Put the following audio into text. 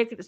1